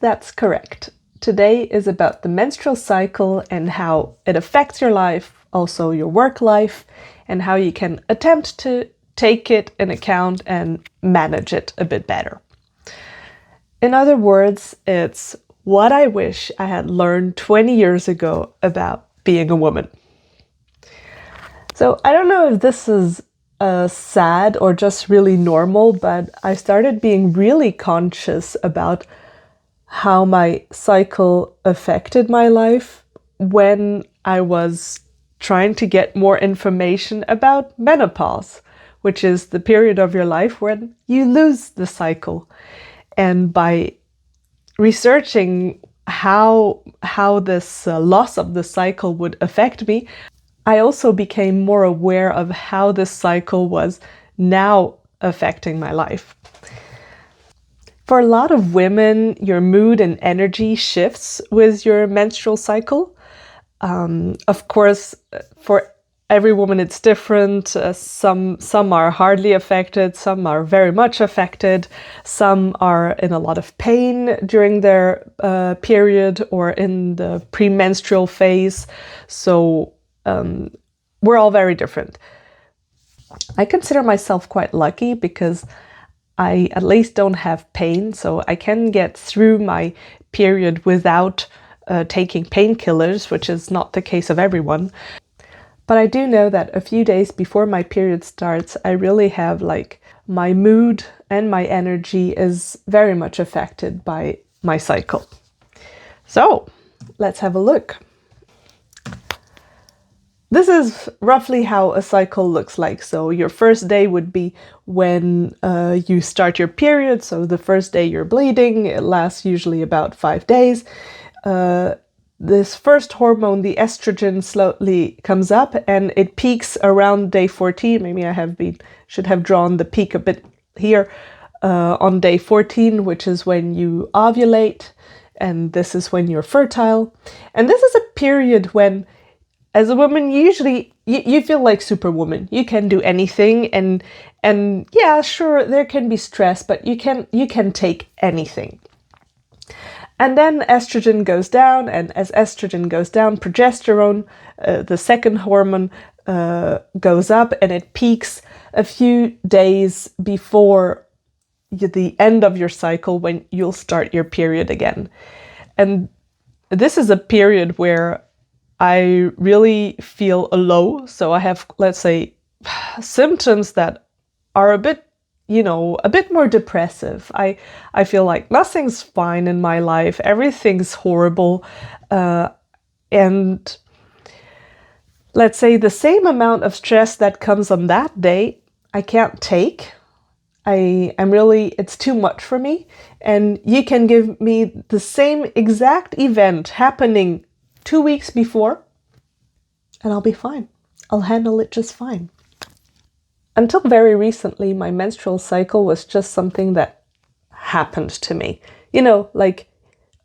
That's correct. Today is about the menstrual cycle and how it affects your life, also your work life, and how you can attempt to take it in account and manage it a bit better. In other words, it's what I wish I had learned 20 years ago about being a woman. So I don't know if this is sad or just really normal, but I started being really conscious about how my cycle affected my life when I was trying to get more information about menopause, which is the period of your life when you lose the cycle. And by researching how this loss of the cycle would affect me, I also became more aware of how this cycle was now affecting my life. For a lot of women, your mood and energy shifts with your menstrual cycle. Of course, for every woman it's different. Some are hardly affected, some are very much affected, some are in a lot of pain during their period or in the premenstrual phase. So we're all very different. I consider myself quite lucky because I at least don't have pain, so I can get through my period without taking painkillers, which is not the case of everyone. But I do know that a few days before my period starts, I really have my mood and my energy is very much affected by my cycle. So let's have a look. This is roughly how a cycle looks like. So your first day would be when you start your period. So the first day you're bleeding, it lasts usually about 5 days. This first hormone, the estrogen, slowly comes up and it peaks around day 14. Maybe should have drawn the peak a bit here on day 14, which is when you ovulate, and this is when you're fertile. And this is a period when, as a woman, usually you feel like Superwoman. You can do anything, and yeah, sure, there can be stress, but you can take anything. And then estrogen goes down, and as estrogen goes down, progesterone, the second hormone, goes up, and it peaks a few days before the end of your cycle when you'll start your period again. And this is a period where I really feel low. So I have, let's say, symptoms that are a bit more depressive. I feel like nothing's fine in my life. Everything's horrible. And let's say the same amount of stress that comes on that day, I can't take. It's too much for me. And you can give me the same exact event happening 2 weeks before, and I'll be fine. I'll handle it just fine. Until very recently, my menstrual cycle was just something that happened to me. Like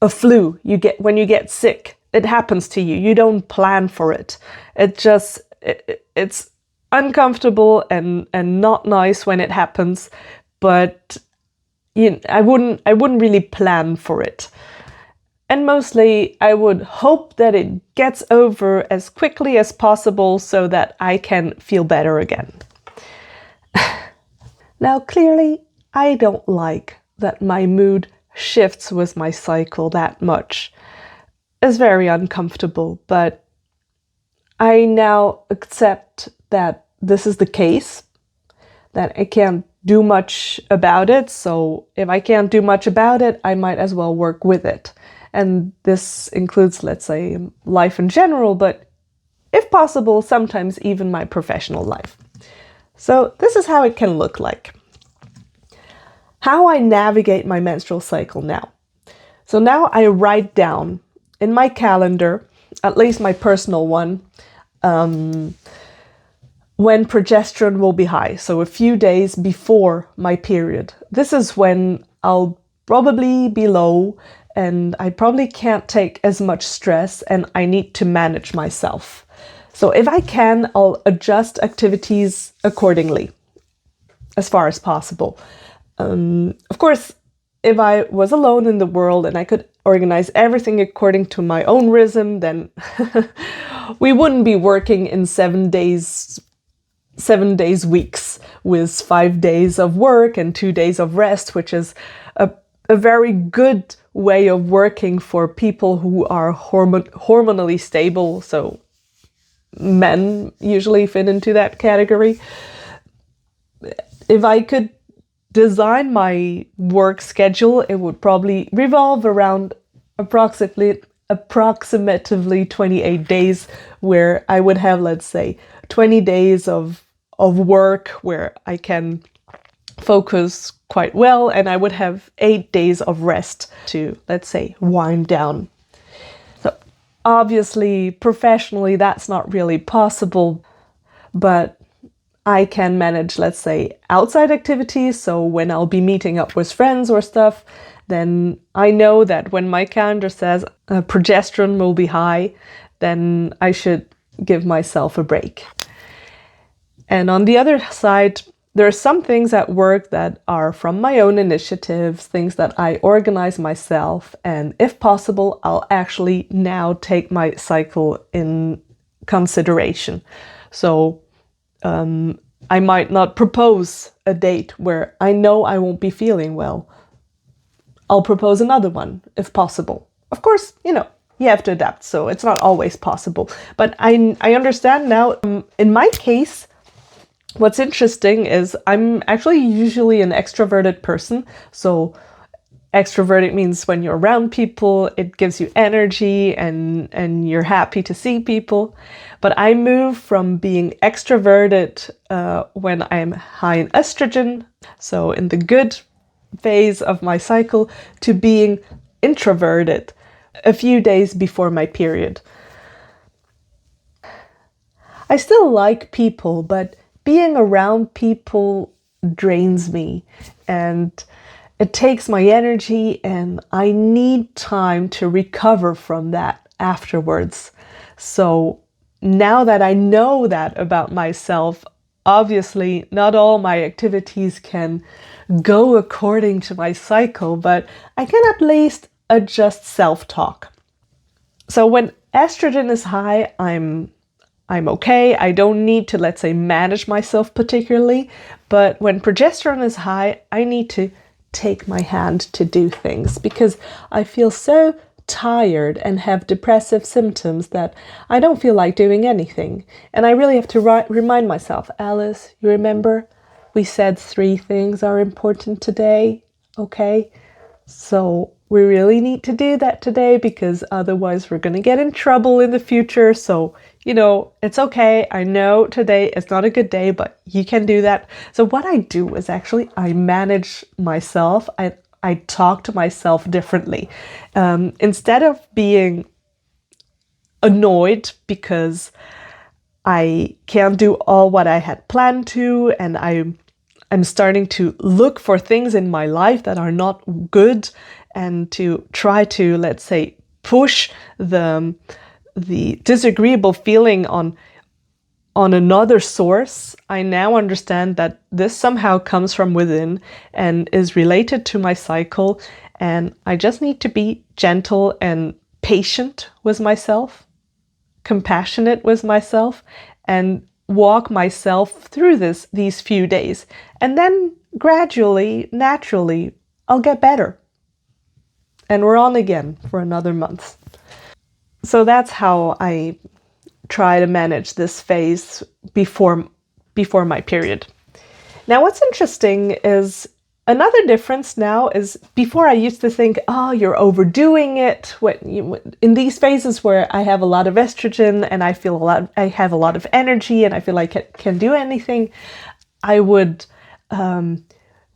a flu. When you get sick, it happens to you. You don't plan for it. It's uncomfortable and not nice when it happens, but I wouldn't really plan for it. And mostly I would hope that it gets over as quickly as possible so that I can feel better again. Now, clearly, I don't like that my mood shifts with my cycle that much. It's very uncomfortable, but I now accept that this is the case, that I can't do much about it. So if I can't do much about it, I might as well work with it. And this includes, let's say, life in general, but if possible, sometimes even my professional life. So this is how it can look like. How I navigate my menstrual cycle now. So now I write down in my calendar, at least my personal one, when progesterone will be high. So a few days before my period. This is when I'll probably be low and I probably can't take as much stress and I need to manage myself. So if I can, I'll adjust activities accordingly as far as possible. Of course, if I was alone in the world and I could organize everything according to my own rhythm, then we wouldn't be working in 7 days weeks with 5 days of work and 2 days of rest, which is a very good way of working for people who are hormonally stable. So men usually fit into that category. If I could design my work schedule, it would probably revolve around approximately 28 days, where I would have, let's say, 20 days of work where I can focus quite well, and I would have 8 days of rest to, let's say, wind down. So obviously, professionally, that's not really possible, but I can manage, let's say, outside activities. So when I'll be meeting up with friends or stuff, then I know that when my calendar says progesterone will be high, then I should give myself a break. And on the other side, there are some things at work that are from my own initiatives, things that I organize myself, and if possible, I'll actually now take my cycle in consideration. So I might not propose a date where I know I won't be feeling well. I'll propose another one, if possible. Of course, you have to adapt, so it's not always possible. But I understand now, in my case, what's interesting is I'm actually usually an extroverted person. So extroverted means when you're around people, it gives you energy and you're happy to see people. But I move from being extroverted when I'm high in estrogen, so in the good phase of my cycle, to being introverted a few days before my period. I still like people, but being around people drains me, and it takes my energy, and I need time to recover from that afterwards. So now that I know that about myself, obviously not all my activities can go according to my cycle, but I can at least adjust self-talk. So when estrogen is high, I'm okay. I don't need to, let's say, manage myself particularly. But when progesterone is high, I need to take my hand to do things because I feel so tired and have depressive symptoms that I don't feel like doing anything. And I really have to remind myself, Alice, you remember we said 3 things are important today, okay? So we really need to do that today because otherwise we're going to get in trouble in the future. So, it's okay. I know today is not a good day, but you can do that. So what I do is actually I manage myself. I talk to myself differently. Instead of being annoyed because I can't do all what I had planned to, and I'm starting to look for things in my life that are not good and to try to, let's say, push the disagreeable feeling on another source. I now understand that this somehow comes from within and is related to my cycle, and I just need to be gentle and patient with myself, compassionate with myself, and walk myself through these few days. And then gradually, naturally, I'll get better. And we're on again for another month. So that's how I try to manage this phase before my period. Now, what's interesting is another difference now is before I used to think, oh, you're overdoing it. In these phases where I have a lot of estrogen and I have a lot of energy and I feel like I can do anything, I would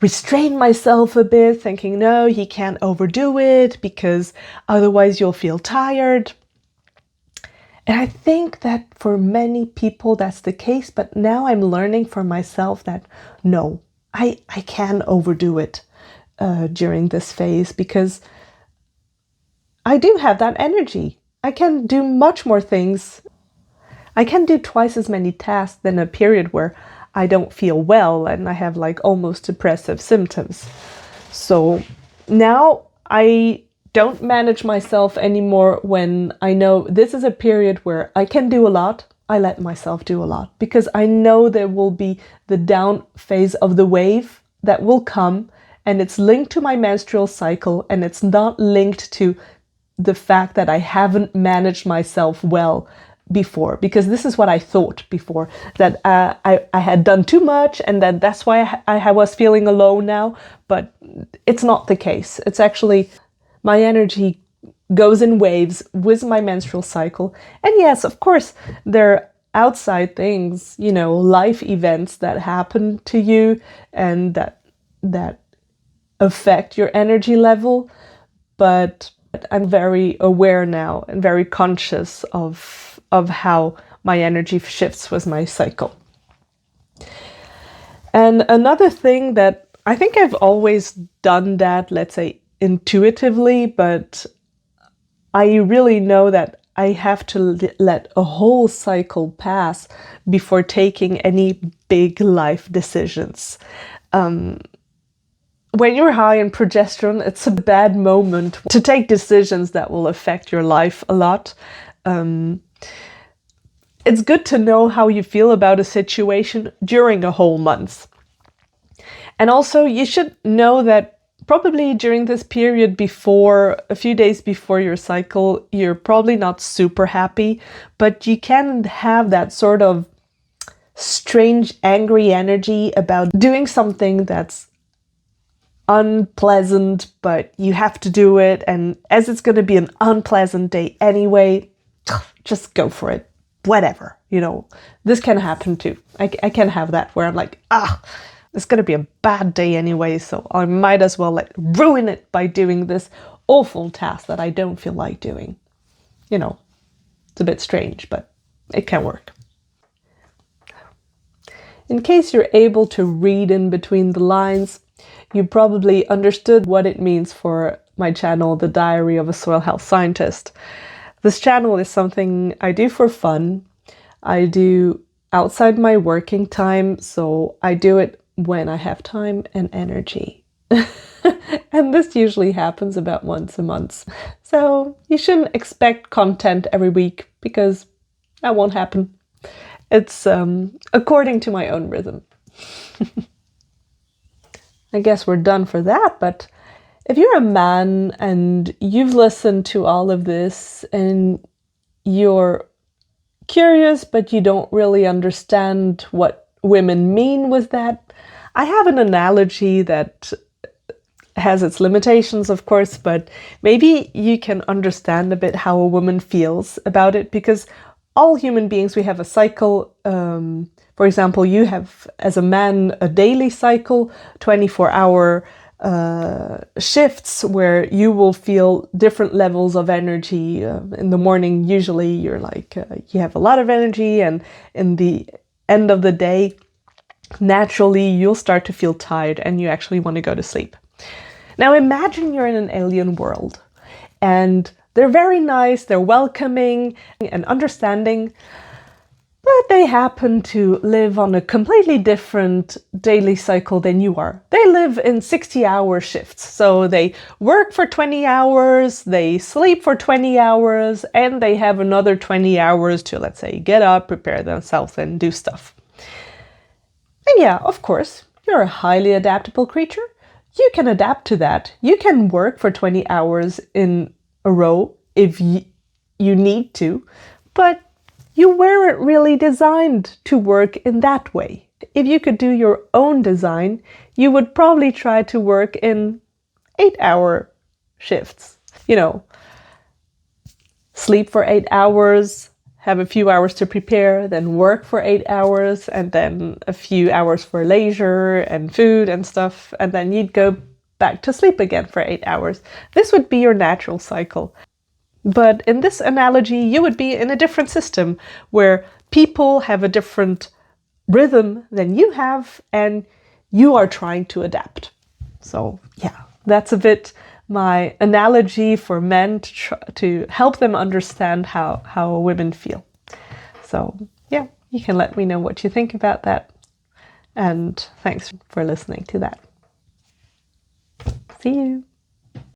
restrain myself a bit, thinking, no, you can't overdo it because otherwise you'll feel tired. And I think that for many people that's the case, but now I'm learning for myself that no, I can overdo it during this phase because I do have that energy. I can do much more things. I can do twice as many tasks than a period where I don't feel well and I have like almost depressive symptoms. So Now I don't manage myself anymore when I know this is a period where I can do a lot. I let myself do a lot because I know there will be the down phase of the wave that will come, and it's linked to my menstrual cycle, and it's not linked to the fact that I haven't managed myself well before, because this is what I thought before, that I had done too much and that that's why I was feeling alone now. But it's not the case. It's actually my energy goes in waves with my menstrual cycle. And yes, of course, there are outside things, you know, life events that happen to you and that affect your energy level. But I'm very aware now and very conscious of how my energy shifts with my cycle. And another thing that I think I've always done that, let's say intuitively, but I really know that I have to let a whole cycle pass before taking any big life decisions. When you're high in progesterone, it's a bad moment to take decisions that will affect your life a lot. It's good to know how you feel about a situation during a whole month. And also, you should know that probably during this period before, a few days before your cycle, you're probably not super happy, but you can have that sort of strange, angry energy about doing something that's unpleasant, but you have to do it. And as it's going to be an unpleasant day anyway, just go for it. Whatever, you know, this can happen too. I can have that where I'm like, it's going to be a bad day anyway, so I might as well ruin it by doing this awful task that I don't feel like doing. You know, it's a bit strange, but it can work. In case you're able to read in between the lines, you probably understood what it means for my channel, The Diary of a Soil Health Scientist. This channel is something I do for fun. I do outside my working time, so I do it when I have time and energy. And this usually happens about once a month. So you shouldn't expect content every week, because that won't happen. It's according to my own rhythm. I guess we're done for that, but if you're a man and you've listened to all of this and you're curious but you don't really understand what women mean with that, I have an analogy that has its limitations, of course, but maybe you can understand a bit how a woman feels about it, because all human beings, we have a cycle. For example, you have, as a man, a daily cycle, 24-hour shifts where you will feel different levels of energy. In the morning, usually you're like, you have a lot of energy, and in the end of the day, naturally, you'll start to feel tired and you actually want to go to sleep. Now imagine you're in an alien world and they're very nice, they're welcoming and understanding, but they happen to live on a completely different daily cycle than you are. They live in 60-hour shifts. So they work for 20 hours, they sleep for 20 hours, and they have another 20 hours to, let's say, get up, prepare themselves, and do stuff. And yeah, of course, you're a highly adaptable creature. You can adapt to that. You can work for 20 hours in a row if you need to, but you weren't really designed to work in that way. If you could do your own design, you would probably try to work in 8-hour shifts. You know, sleep for 8 hours, have a few hours to prepare, then work for 8 hours, and then a few hours for leisure and food and stuff, and then you'd go back to sleep again for 8 hours. This would be your natural cycle. But in this analogy, you would be in a different system where people have a different rhythm than you have, and you are trying to adapt. So yeah, that's a bit my analogy for men to help them understand how women feel. So yeah, you can let me know what you think about that. And thanks for listening to that. See you.